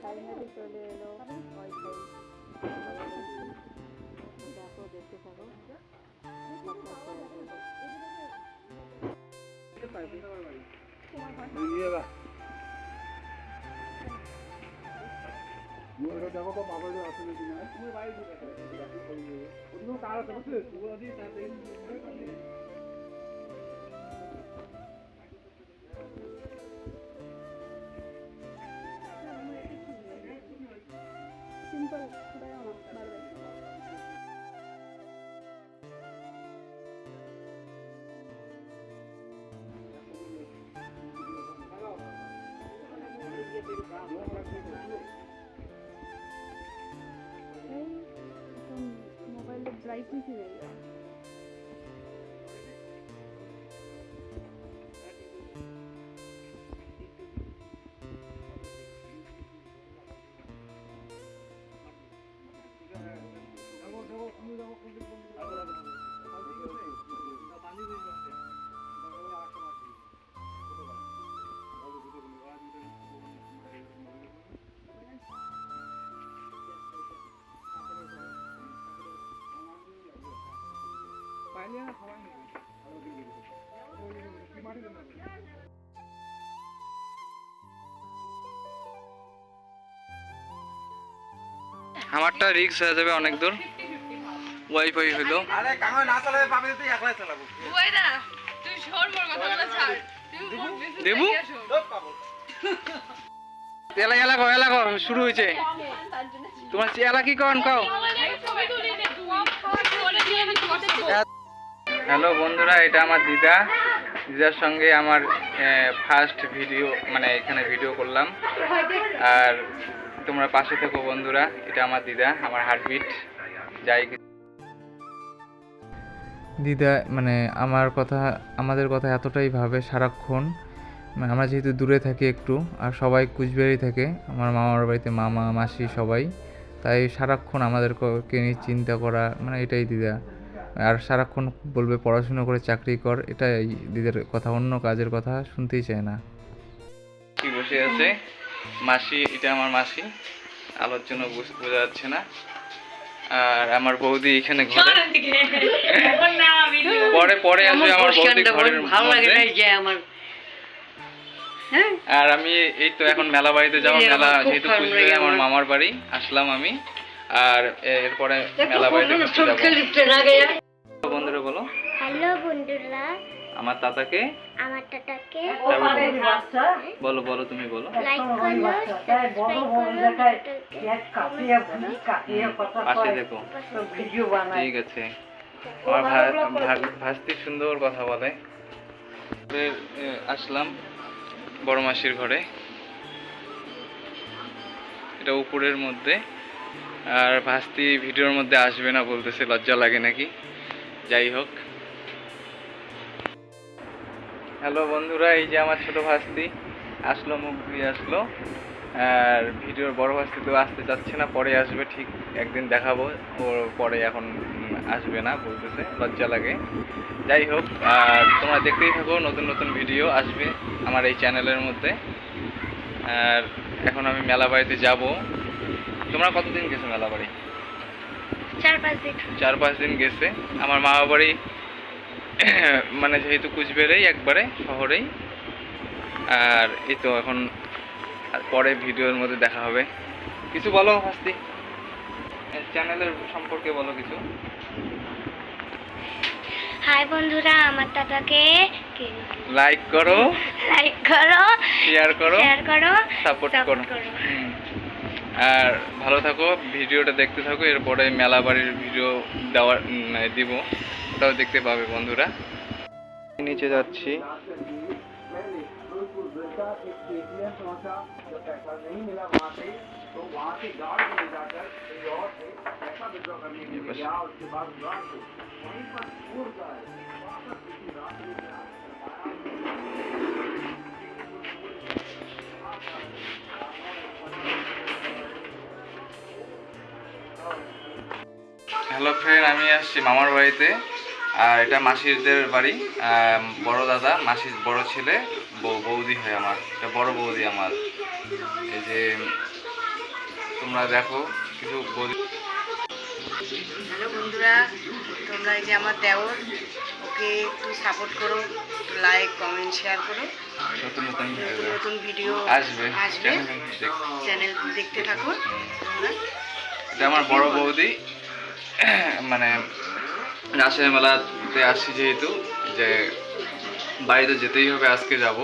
Finally চলে এলো wifi. দেখো, দেখতে থাকো। দেখো তো বাবা আসলে কিনা কার আছে সিম্পল বারবার मोबाइल ब्राइटनेस ही रहेगा। আমারটা রিস্ক হয়ে যাবে অনেক দূর। ওয়াইফাই হলো। আরে কাঙ্গা না চালাবে পাবে তুই একলাই চালাবো। ওই না তুই সর মোর কথাগুলো ছাড়। দেবু তোর পাবো। এলা এলা কও এলা কও শুরু হইছে। তোমার এলা কি কোন কও? হ্যালো বন্ধুরা, এটা আমার দিদা। দিদার সঙ্গে আমার ফার্স্ট ভিডিও, মানে এখানে ভিডিও করলাম। আর তোমরা পাশে থেকো বন্ধুরা। এটা আমার দিদা, আমার হার্টবিট। যাই দিদা মানে আমাদের কথা এতটাই ভাবে সারাক্ষণ। মানে আমরা যেহেতু দূরে থাকি একটু, আর সবাই কুচবিহারেই থাকে, আমার মামার বাড়িতে মামা মাসি সবাই, তাই সারাক্ষণ আমাদেরকে নিয়ে চিন্তা করা, মানে এটাই দিদা। আর সারাক্ষণ বলবে পড়াশুনো করে চাকরি কর, এটাই দিদার কথা, অন্য কাজের কথা শুনতেই চায় না। কি বসে আছে মাসি, এটা আমার মাসি, আলোর জন্য বোঝা যাচ্ছে না। আর আমার বৌদি এখানে ঘরে, পরে পরে আসবে আমার বৌদি ঘরের মধ্যে। আর আমি এই তো এখন মেলা বাড়িতে যাবো। মেলা যেহেতু কুচবিহারে আমার মামার বাড়ি, আসলাম আমি। আর এরপরে মেলা বাড়িতে যাবো। বন্ধুরা বলো হ্যালো বন্ধুরা, আমার তাতাকে বলো বলো তুমি বলো। লাইক করো, পাশে দেখো, ঠিক আছে। আমার ভাস্তি সুন্দর কথা বলে। আসলাম বড় মাসির ঘরে, এটা উপরের মধ্যে। আর ভাস্তি ভিডিওর মধ্যে আসবে না বলতেছে, লজ্জা লাগে নাকি। যাই হোক, হ্যালো বন্ধুরা, এই যে আমার ছোট ভাস্তি আসলো, মুখ ধুয়ে আসলো। আর ভিডিওর বড় ভাস্তি তো আসতে চাচ্ছে না, পরে আসবে, ঠিক একদিন দেখাবো ওর, পরে এখন আসবে না বলতেছে, লজ্জা লাগে। যাই হোক, আর তোমরা দেখতেই থাকো, নতুন নতুন ভিডিও আসবে আমার এই চ্যানেলের মধ্যে। আর এখন আমি মেলা বাড়িতে যাব। তোমরা কতদিন গেছো মেলা বাড়ি? 4-5 দিন গেছে। আমার মামা বাড়ি মানে যেহেতু কুচবিহারেই, একবারে শহরেই। আর এই তো এখন পরে ভিডিওর মধ্যে দেখা হবে। কিছু বলো ভাস্তি, চ্যানেলের সম্পর্কে বলো কিছু। হাই বন্ধুরা, আমার দাদাকে লাইক করো, শেয়ার করো, সাপোর্ট করো। আর ভালো থাকো, ভিডিওটা দেখতে থাকো। এরপরে মেলা বাড়ির ভিডিও দিব, ওটাও দেখতে পাবে বন্ধুরা। নিচে যাচ্ছি। হ্যালো ফ্রেন্ড, আমি আসছি মামার বাড়িতে। আর এটা মাসিদের বাড়ি, বড় দাদা, মাসির বড় ছেলে, বৌদি হয় আমার, এটা বড় বৌদি আমার। এই যে তোমরা দেখো কিছু বৌদি। হ্যালো বন্ধুরা, তোমরা এই যে আমার দেওর, ওকে একটু সাপোর্ট করো, একটু লাইক কমেন্ট শেয়ার করো। নতুন নতুন নতুন নতুন ভিডিও আসবে, চ্যানেল দেখতে থাকো তোমরা। এটা আমার বড় বৌদি। মানে রাজশাহী মেলাতে আসছি যেহেতু, যে বাড়িতে যেতেই হবে, আজকে যাব।